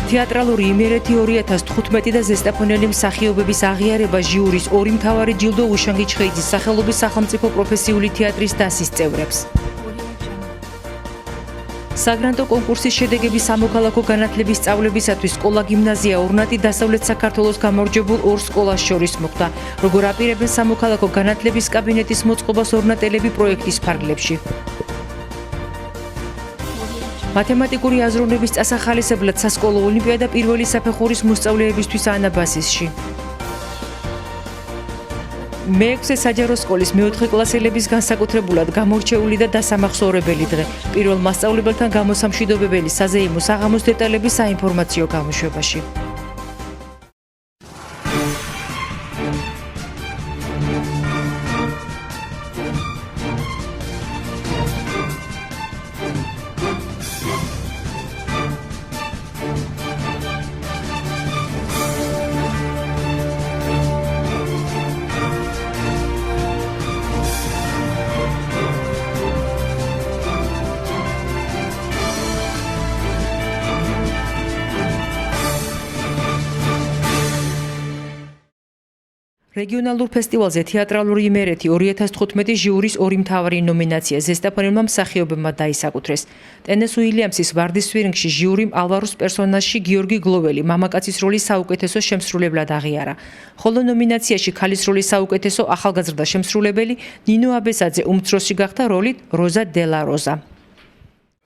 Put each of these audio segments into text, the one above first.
თეატრალური იმერეთი 2015 და ზესტაფონელი მსახიობების აღიარება ჟიურის ორი მთავარი ჯილდო უშანგი ჩხეიძის სახელობის სახელმწიფო პროფესიული თეატრის დასის წევრებს. საგრანტო კონკურსის შედეგები სამოქალაქო განათლების სწავლებისათვის სკოლა გიმნაზია ორნატი დასავლეთ საქართველოს გამარჯვებულ ორ სკოლას შორის მოხდა. როგორ აპირებენ სამოქალაქო განათლების კაბინეტის მოწყობას ორნატელები პროექტის ფარგლებში. მათემატიკური აზროვნების წასახალისებლად სასკოლო ოლიმპიადა პირველი საფეხურის მოსწავლეებისთვის ანაბასისში. მე-6 საჯარო სკოლის მე-4 კლასელების განსაკუთრებულად გამორჩეული და დასამახსოვრებელი დღე. პირველ მასწავლებელთან გამოსამშვიდობებელი საზეიმო საღამოს დეტალები საინფორმაციო გამოშვებაში. რეგიონალურ ფესტივალზე თეატრალური იმერეთი 2015 ჟიურის ორი მთავარი ნომინაცია ზესტაფონელმა მსახიობებმა დაისაკუთრეს. ტენეს უილიამსის ვარდის სვირინგში ჟიურიმ ალვაროს პერსონაჟში გიორგი გლოველი მამაკაცის როლის საუკეთესო შემსრულებლად აღიარა. ხოლო ნომინაციაში ქალის როლის საუკეთესო ახალგაზრდა შემსრულებელი ნინო აბესაძე უმცროსი გახდა როლით როზა დელა როზა.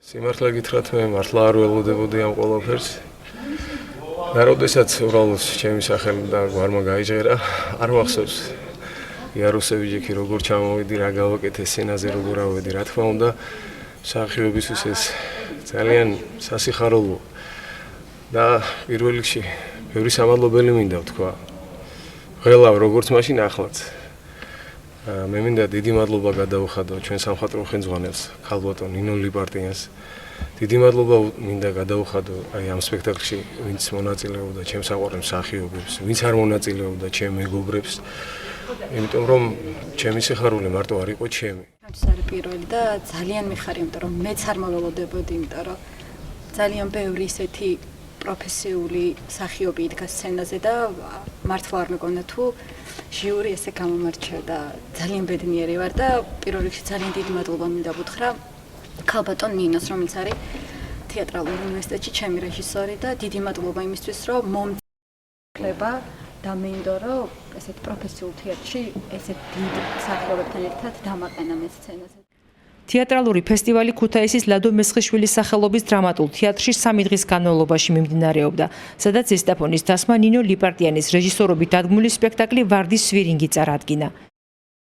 სიმართლე გითხრათ, მე მართლა არ ველოდებოდი ამ ყველაფერს. და როდესაც უბრალოდ ჩემი სახელი და გვარმა გაიჟღერა, არ ვახსოვს იარუსევიჩი როგორ ჩამოვიდი, რა გავაკეთე სცენაზე, როგორ ავედი, რა თქმა უნდა, მსახიობისთვის ეს ძალიან სასიხარულო და პირველ რიგში ბევრი სამადლობელი მინდა ვთქვა. ღელავ როგორც მაშინ ახლაც. მე მინდა დიდი მადლობა გადაუხადო ჩვენ სამხატვრო ხელმძღვანელს, ქალბატონ ნინო ლიპარტიანს. დიდი მადლობა მინდა გადაუხადო აი ამ სპექტაკლში, ვინც მონაწილეობდა ჩემს საყვარელ მსახიობებს, ვინც არ მონაწილეობდა ჩემ მეგობრებს. იმიტომ რომ ჩემი სიხარული მარტო არ იყო ჩემი. ეს არის პირველი და ძალიან მიხარი, იმიტომ რომ მეც არ მოველოდებოდი, იმიტომ რომ ძალიან ბევრი ისეთი პროფესიული მსახიობი იდგა სცენაზე და მართლა არ მეკონა თუ ჟიური ესე გამომარჩევდა. ძალიან ბედნიერი ვარ და პირველ რიგში ძალიან დიდი მადლობა მინდა ვუთხრა ქალბატონ ნინოს, რომელიც არის თეატრალურ უნივერსიტეტში ჩემი რეჟისორი და დიდი მადლობა იმისთვის, რომ მომწლება და მინდო რომ ესეთ პროფესიულ თეატრში ესეთ დიდ მსახიობებთან ერთად დამაყენა მე სცენაზე. თეატრალური ფესტივალი ქუთაისის ლადო მესხიშვილის სახელობის დრამატულ თეატრში 3 დღის განმავლობაში მიმდინარეობდა, სადაც ზესტაფონის დასმა ნინო ლიპარტიანის რეჟისორობით დადგმული სპექტაკლი ვარდის სვირინგი წარადგინა.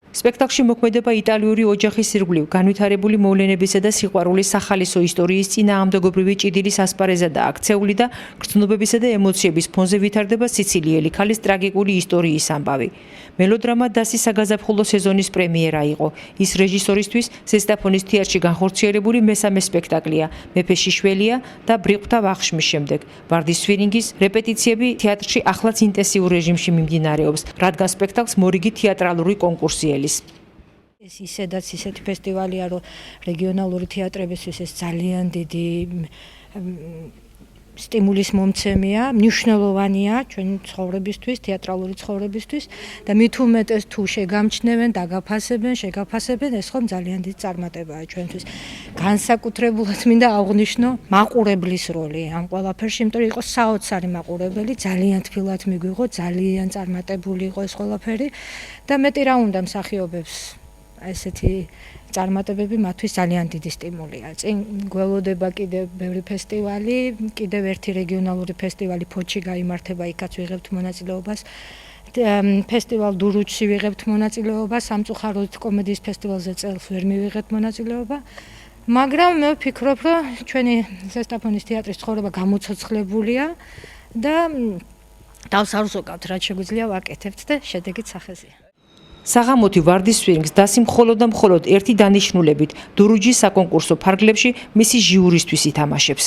სპექტაკლში მოქმედება იტალიური ოჯახის ირგვლივ განვითარებული მოვლენებისა და სიყვარულის სახალისო ისტორიის წინააღმდეგობრივი ჭიდილის ასპარეზა და აქცეული და გრძნობებისა და ემოციების ფონზე ვითარდება სიცილიელი ქალის ტრაგიკული ისტორიის ამბავი. მელოდრამა დასის საგაზაფხულო სეზონის პრემიერა იყო. ის რეჟისორისთვის ზესტაფონის თეატრში განხორციელებული მესამე სპექტაკლია. მეფე შიშველია და ბრიყვთა ვახშმის შემდეგ. ვარდის სვირინგის რეპეტიციები თეატრში ახლაც ინტენსიურ რეჟიმში მიმდინარეობს, რადგან სპექტაკლს მორიგი თეატრალური კონკურსი ელის. ეს ისედაც ისეთი ფესტივალია, რომ რეგიონალური თეატრებისთვის ეს ძალიან დიდი სტიმულის მომცემია, მნიშვნელოვანია ჩვენი ცხოვრებისთვის, თეატრალური ცხოვრებისთვის და მით უმეტეს თუ შეგამჩნევენ, შეგაფასებენ, ეს ხომ ძალიან დიდი წარმატებაა ჩვენთვის. განსაკუთრებულად მინდა აღვნიშნო მაყურებლის როლი ამ ყველაფერში, იმიტომ რომ იყო საოცარი მაყურებელი, ძალიან თბილად მიგვიღო, ძალიან წარმატებული იყო ეს ყველაფერი და მეტი რა უნდა მსახიობებს ესეთი წარმატებები მათთვის ძალიან დიდი სტიმულია. წინ გველოდება კიდევ ბევრი ფესტივალი, კიდევ ერთი რეგიონალური ფესტივალი ფოთში გაიმართება, იქაც ვიღებთ მონაწილეობას. ფესტივალ დურუჩში ვიღებთ მონაწილეობას, სამწუხაროდ კომედიის ფესტივალზე წელს ვერ მივიღებთ მონაწილეობა. მაგრამ მე ვფიქრობ, რომ ჩვენი ზესტაფონის თეატრის ცხოვრება გამოცოცხლებულია და თავს არ ვსუკავთ, რაც შეგვიძლია ვაკეთებთ და შედეგიც სახეზეა. საღამოთი ვარდის სვირინგს დასი მხოლოდ და მხოლოდ ერთი დანიშნულებით დურუჯის საკონკურსო ფარგლებში მისი ჟიურისთვის ითამაშებს.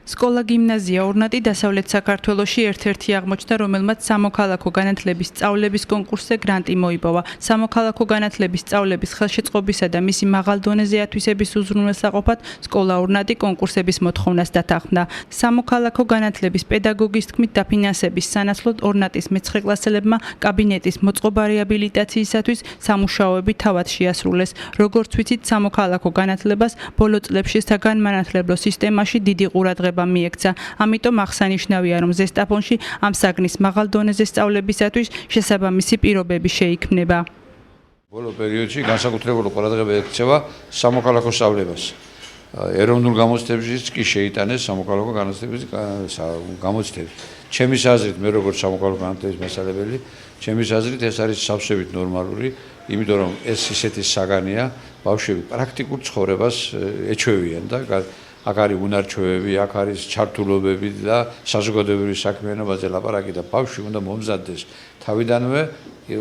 სკოლა გიმნაზია ორნატი დასავლეთ საქართველოში ერთ-ერთი აღმოჩნდა, რომელმაც სამოქალაქო განათლების სწავლების კონკურსზე გრანტი მოიპოვა. სამოქალაქო განათლების სწავლების ხელშეწყობისა და მისი მაღალ დონეზე ათვისების უზრუნველსაყოფად სკოლა ორნატი კონკურსების მოთხოვნას დათანხმდა. სამოქალაქო განათლების პედაგოგის თქმით, დაფინანსების სანაცვლოდ ორნატის მე-9 კლასელებმა კაბინეტის მოწყობა რეაბილიტაციისათვის სამუშაოები თავად შეასრულეს. როგორც ვიცით, სამოქალაქო განათლებას ბოლო წლებში საგანმანათლებლო სისტემაში დიდი ყურადღება მიექცა. ამიტომ აღსანიშნავია, რომ ზესტაფონში ამ საგნის მაღალ დონეზე სწავლებისათვის შესაბამისი პირობები შეიქმნება. ბოლო პერიოდში განსაკუთრებული ყურადღება ექცევა სამოქალაქო სწავლებას. ეროვნულ გამოცდებებშიც კი შეიტანეს სამოქალაქო განათლების გამოცდები. ჩემის აზრით, მე როგორც სამოქალაქო განათლების მასწავლებელი, ჩემის აზრით ეს არის სავსებით ნორმალური, იმიტომ რომ ეს ისეთი საგანია, ბავშვები პრაქტიკულ ცხოვრებას ეჩვევიან და აქ არის უნარჩვევები, აქ არის ჩართულობები და საზოგადოებრივ საქმიანობაზე ლაპარაკი და ბავშვი უნდა მომზადდეს თავიდანვე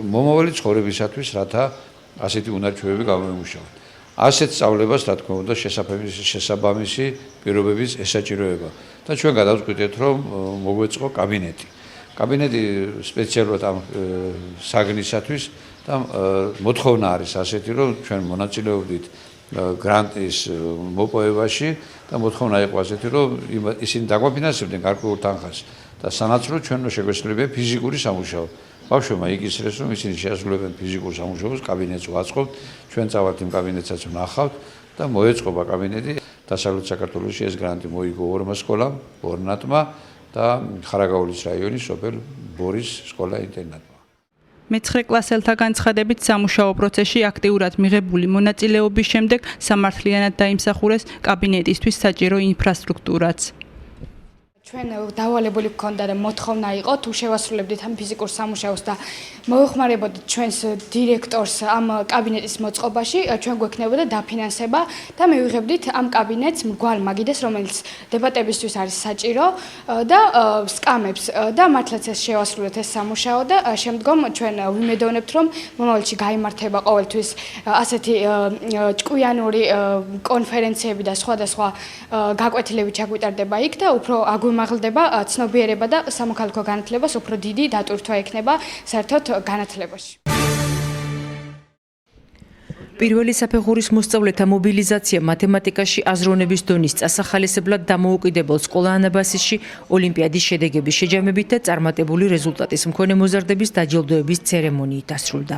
მომავალი ცხოვრებისათვის, რათა ასეთი უნარჩვევები გამოიმუშაოს. ასეთ სწავლებას, რა თქმა უნდა, შესაბამისი პირობების ესაჭიროება. და ჩვენ გადავწყვიტეთ, რომ მოგვეწყო კაბინეტი. კაბინეტი სპეციალურად ამ საგნისათვის და მოთხოვნა არის ასეთი, რომ ჩვენ მონაწილეობდით გრანტის მოპოვებაში და მოთხოვნა იყო ასეთი, რომ ისინი დაგვაფინანსებდნენ გარკვეულ თანხას და სანაცვლოდ ჩვენ შეგვეცლებია ფიზიკური სამუშაო. ბავშვებმა იკისრეს, რომ ისინი შეასრულებენ ფიზიკურ სამუშაოს, კაბინეტს ვაწყობთ, ჩვენ წავართ იმ კაბინეტსაც ვნახავთ და მოეწყობა კაბინეტი. დასავლეთ საქართველოში ეს გრანტი მოიგო ორმა სკოლამ, ორნატმა და ხარაგაულის რაიონის სოფელ ბორის სკოლა-ინტერნატმა. მე-9 კლასელთა განცხადებით სამუშაო პროცესში აქტიურად მიღებული მონაწილეობის შემდეგ სამართლიანად დაიმსახურეს კაბინეტისთვის საჭირო ინფრასტრუქტურაც. ჩვენ დავალებული გქონდა და მოთხოვნა იყო თუ შევასრულებდით ამ ფიზიკურ სამუშაოს და მოეხმარებოდით ჩვენს დირექტორს ამ კაბინეტის მოწყობაში, ჩვენ გვექნებოდა დაფინანსება და მივიღებდით ამ კაბინეტს მრგვალ მაგიდეს, რომელიც დებატებისთვის არის საჭირო და სკამებს და მართლაც ეს შევასრულეთ ეს სამუშაო და შემდგომ ჩვენ ვიმედოვნებთ, რომ მომავალში გაიმართება ყოველთვის ასეთი ჭკვიანური კონფერენციები და სხვადასხვა გაკვეთილები ჩაგვიტარდება იქ და უფრო აგვიმაღლდება ცნობიერება და სამოქალაქო განათლებას უფრო დიდი დატვირთვა ექნება საერთოდ განათლებაში. პირველი საფეხურის მოსწავლეთა მობილიზაცია მათემატიკაში აზროვნების დონის წასახალისებლად დამოუკიდებელ სკოლაანაბასისში ოლიმპიადის შედეგების შეჯამებით და წარმატებული რეზულტატის მქონე მოზარდების დაჯილდოების ცერემონიით დასრულდა.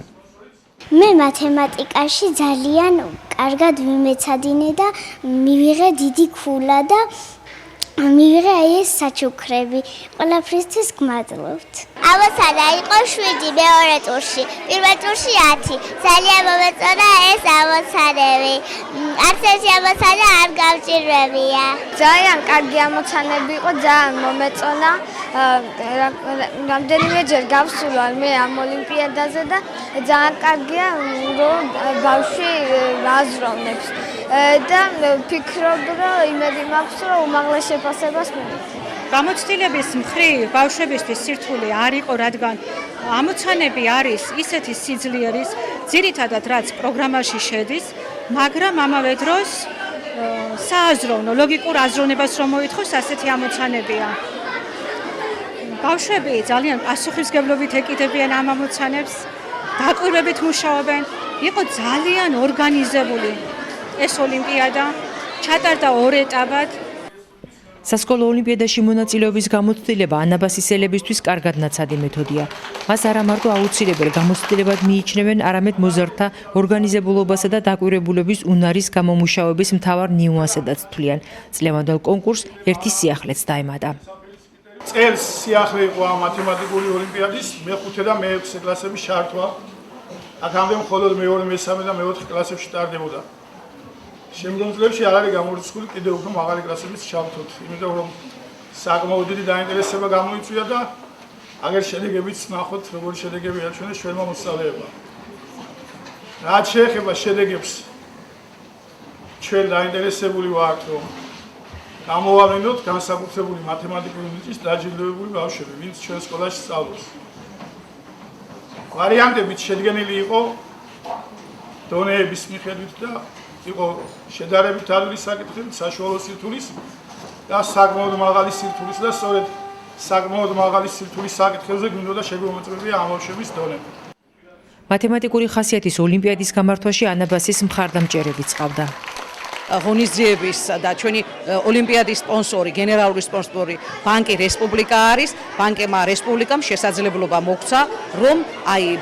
მე მათემატიკაში ძალიან კარგად ვიმეცადინე და მივიღე დიდი ქულა და მივიღე აი ეს საჩუქრები. ყველაფრისთვის გმადლობთ. ამოცანა იყო 7 მეორე ტურში. პირველ ტურში 10. ძალიან მომეწონა ეს ამოცანები. არც ერთი ამოცანა არ გავჭირვებია. ძალიან კარგი ამოცანები იყო, ძალიან მომეწონა. რამდენიმეჯერ გავსულა მე ამ ოლიმპიადაზე და ძალიან კარგია, რომ ბავშვი აზროვნებს. და ვფიქრობ, რომ იმედი მაქვს, რომ უმაღლეს შეფასებას მივიღებ. გამოცდილების მხრივ ბავშვებისთვის სირთულე არ იყო, რადგან ამოცანები არის ისეთი სიძლიერის, ძირითადად რაც პროგრამაში შედის, მაგრამ ამავე დროს სააზროვნო, ლოგიკურ აზროვნებას რომ მოითხოვს, ასეთი ამოცანებია. ბავშვები ძალიან პასუხისმგებლობით ეკიდებიან ამ ამოცანებს, დაკვირვებით მუშაობენ, იყო ძალიან ორგანიზებული. ეს ოლიმპიადა ჩატარდა 2 ეტაპად. სასკოლო ოლიმპიადაში მონაწილეობის გამოცდილება ანაბასისელებისთვის კარგად ნაცადი მეთოდია. მას არა მარტო აუცილებელ გამოცდილებად მიიჩნევენ, არამედ მოზარდთა ორგანიზებულობასა და დაკვირვებულობის უნარის გამომუშავების მთავარ ნიუანსადაც თვლიან. წლევანდელ კონკურსს ერთი სიახლეც დაემატა. წელს სიახლე იყო ამ მათემატიკური ოლიმპიადის მე-5 და მე-6 კლასების ჩართვა. აქამდე მხოლოდ მე-2, მე-3 და მე-4 კლასებში ტარდებოდა. შემდგომ წლებში არ არის გამორიცხული კიდევ უფრო მაღალი კლასების ჩავთოთ, იმიტომ რომ საკმაოდ დიდი დაინტერესება გამოიწვია და აგერ შედეგებიც ნახოთ, როგორი შედეგები აჩვენეს ჩვენმა მოსწავლეებმა. რაც შეეხება შედეგებს, ჩვენ დაინტერესებული ვართ, რომ გამოვავინოთ განსაკუთრებული მათემატიკური ნიჭის დაჯილდოებული ბავშვები, ვინც ჩვენ სკოლაში სწავლობს. ვარიანტებით შედგენილი იყო დონეების მიხედვით და იყო შედარებით ადვილი საკითხებით, საშუალო სირთულის და საკმაოდ მაღალი სირთულის და სწორედ საკმაოდ მაღალი სირთულის საკითხებზე გვინდოდა შეგვემოწმებია ამ ბავშვების დონე. მათემატიკური ხასიათის ოლიმპიადის გამართვაში ანაბასის მხარდამჭერებიც ყავდა. ღონისძიების და ჩვენი ოლიმპიადის სპონსორი, გენერალური სპონსორი ბანკი რესპუბლიკა არის. ბანკმა რესპუბლიკამ შესაძლებლობა მოგცა, რომ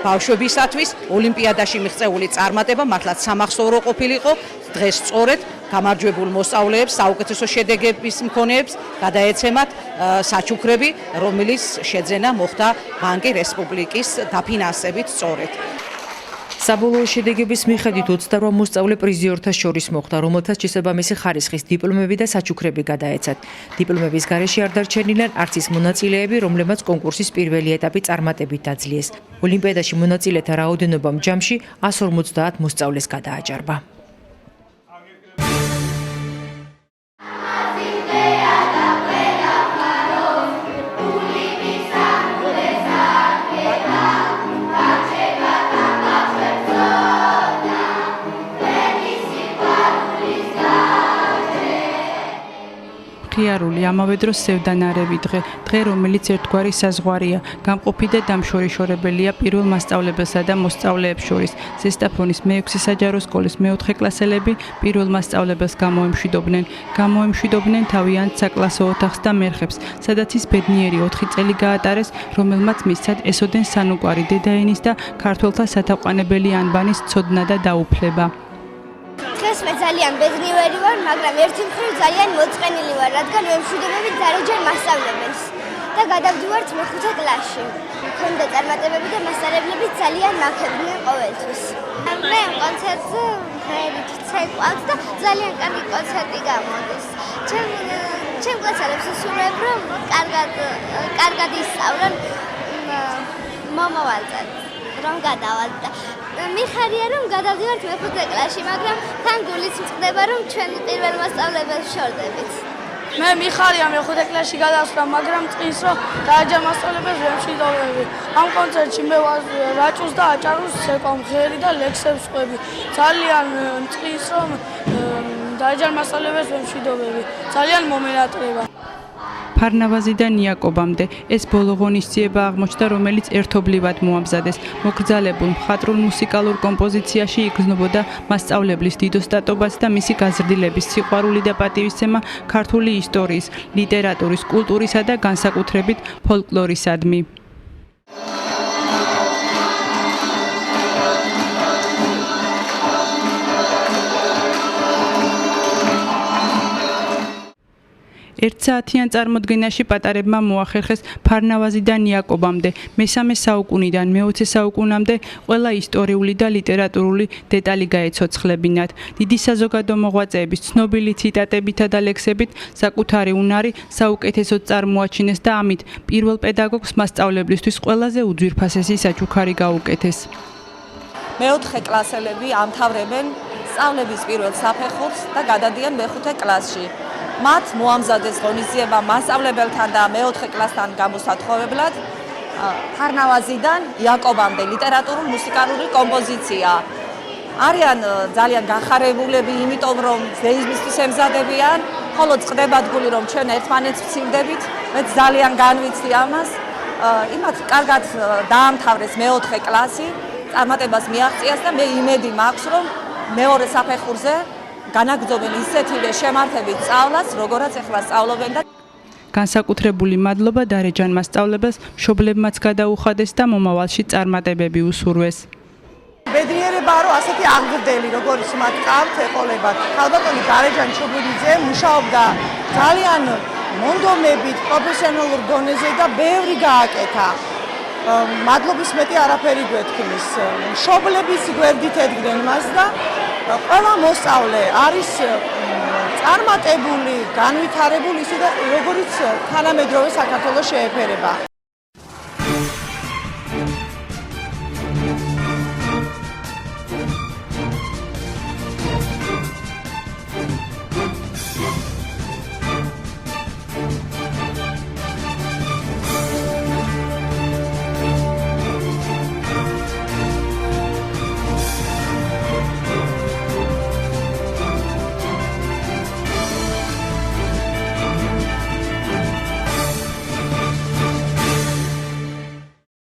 ბავშვებისათვის ოლიმპიადაში მიღწეული წარმატება მართლაც სამახსოვრო ყოფილიყო. დღეს სწორედ გამარჯვებულ მოსწავლეებს, საუკეთესო შედეგების მქონეებს გადაეცემათ საჩუქრები, რომელიც შეძენა მოხდა ბანკი რესპუბლიკის დაფინანსებით სწორედ. საბოლოო შედეგების მიხედვით 28 მოსწავლე პრიზიორთა შორის მოხვდა, რომელთაც შესაბამისი ხარისხის დიპლომები და საჩუქრები გადაეცათ. დიპლომების გარეშე არ დარჩენილან არც ის მონაწილეები, რომლებმაც კონკურსის პირველი ეტაპი წარმატებით დაძლიეს. ოლიმპიადაში მონაწილეთა რაოდენობამ ჯამში 150 მოსწავლეს გადააჭარბა. ღიარული ამავე დროს სევდანარევი დღე რომელიც ერთგვარი საზღვარია გამყოფი და დამშორიშორებელია პირველ მასწავლებელსა და მოსწავლეებს შორის ზესტაფონის მე-6 საჯარო სკოლის მე-4 კლასელები პირველ მასწავლებელს გამოემშვიდობდნენ თავიანთ საკლასო ოთახს და მერხებს სადაც ის ბედნიერი 4 წელი გაატარეს რომელმაც მისცად ესოდენ სანუკვარი დედაენის და ქართველთა სათაყვანებელი ანბანის ცოდნა და დაუფლება. დღეს მე ძალიან ბედნიერი ვარ, მაგრამ ერთი მხრივ ძალიან მოწყენილი ვარ, რადგან ვემშვიდობებით ძალიან მასწავლებელს და გადავდივართ მე-5 კლასში. მქონდა წარმატებები და მასწავლებლები ძალიან მაქებდნენ ყოველთვის. მე კონცერტზე ღერით ცეკვავთ და ძალიან კარგი კონცერტი გამოდის. ჩემ კლასელებს ვსურვებ, რომ კარგად ისწავლონ მომავალ წელს, რომ გადავალთ და მიხარია რომ გადავდივართ მე-5 კლასში, მაგრამ თან გულიც მწყდება რომ ჩვენ პირველ მასწავლებელს შორდებით. მე მიხარია მე-5 კლასში გადავსვლა, მაგრამ წყის რომ დააჯერ მასწავლებელს ვემშვიდობები. ამ კონცერტში მე რაჭუს და აჭარუს ცეკვავ მხერი და ლექსებს ვყვები. ძალიან წყის რომ დააჯერ მასწავლებელს ვემშვიდობები. ძალიან მომენატრება. ფარნავაზიდან იაკობამდე ეს ბოლო ღონისძიება აღმოჩნდა, რომელიც ერთობლივად მოამზადეს. მოკრძალებულ მხატვრულ მუსიკალურ კომპოზიციაში იგრძნობოდა მასწავლებლის დიდო სტატობაც და მისი გაზრდილების სიყვარული და პატივისცემა ქართული ისტორიის, ლიტერატურის, კულტურისა და განსაკუთრებით ფოლკლორისადმი. ერთსაათიან წარმოდგენაში პატარებმა მოახერხეს ფარნავაზიდან იაკობამდე, მესამე საუკუნიდან მე-20 საუკუნამდე ყველა ისტორიული და ლიტერატურული დეტალი გაეცოცხლებინათ. დიდი საზოგადო მოღვაწეების ცნობილი ციტატებითა და ლექსებით საკუთარი უნარი საუკეთესოდ წარმოაჩინეს და ამით პირველ პედაგოგს მასწავლებლისთვის ყველაზე უძვირფასესი საჩუქარი გაუკეთეს. მე-4 კლასელები ამთავრებენ სწავლების პირველ საფეხურს და გადადიან მე-5 კლასში. მათ მოამზადეს ღონისძიება მასწავლებელთან და მე-4 კლასთან გამოსათხოვებლად ფარნავაზიდან იაკობამდე ლიტერატურულ მუსიკალური კომპოზიცია. არიან ძალიან გახარებულები, იმიტომ რომ ზეიმისთვის ემზადებიან, ხოლო წყდებათ გული რომ ჩვენ ერთმანეთს ვცილდებით, მეც ძალიან განვიცდი ამას. იმათ კარგად დაამთავრეს მე-4 კლასი, წარმატებას მიაღწიეს და მე იმედი მაქვს რომ მეორე საფეხურზე განაგრძობენ ისეთივე შემართებით სწავლას, როგორაც ახლა სწავლობენ და განსაკუთრებული მადლობა დარეჯან მასწავლებელს, მშობლებმაც გადაუხადეს და მომავალში წარმატებები უსურვეს. ბედნიერება რომ ასეთი აღგრძელი, როგორც მათ ყავთ, ეყოლებათ. ქალბატონი დარეჯან ჩუბურიძე მუშაობდა ძალიან მონდომებით, პროფესიონალურ დონეზე და ბევრი გააკეთა. მადლობის მეტი არაფერი გვეთქმის. მშობლების გვერდით ედგნენ მას და ყველა მოსწავლე არის წარმატებული, განვითარებული ისე და როგორც თანამედროვე საქართველოს შეეფერება.